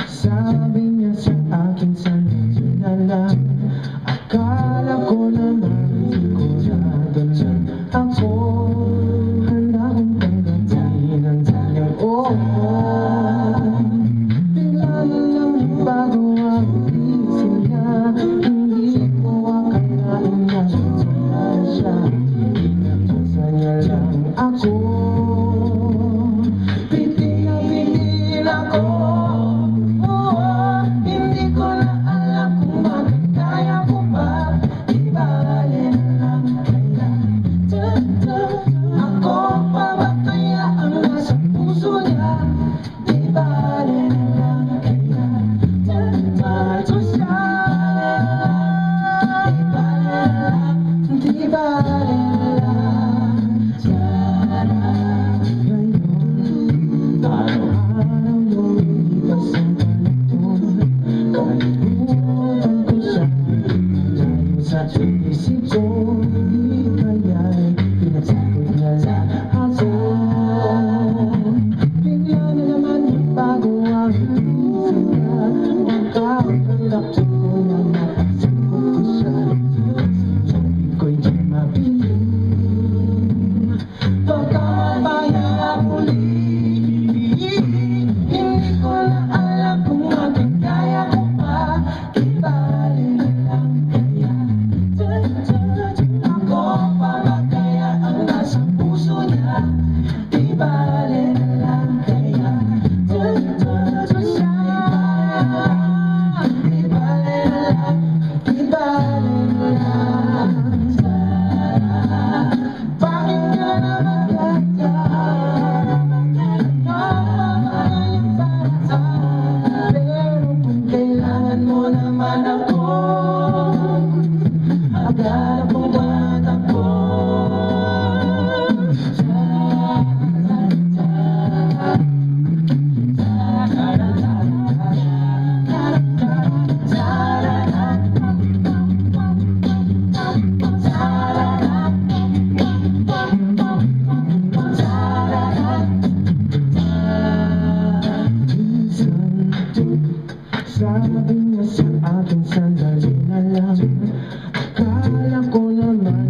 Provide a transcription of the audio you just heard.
Sabi niya sa akin sanay na lang. Akala ko naman sigurado na ako handa kong tanggapin ang kanyang oo. Bigla na lang bago ang isip niya. Hindi ko akalain na sasaya siya. Pinapasa niya lang ako. Pitil ako. Sa isip ko, di kaya'y pinagsagot na lang ako. Bigla na naman bago ang isip niya. Magkakanggap ko na napasagot ko siya. Sabi ko'y di mabili. Pagkamabayang muli, hindi ko na alam kung magkakaya ko pa. Ibalik na lang kaya. Ako pa ba kaya ang nasa puso niya? Di bale na lang kaya. Di bale na lang. Di bale na lang. Bakit ka naman kaya? Pero kung kailangan mo naman ako, agad mo matakbo. Sabi niya sa akin sandali na lang. Akala ko naman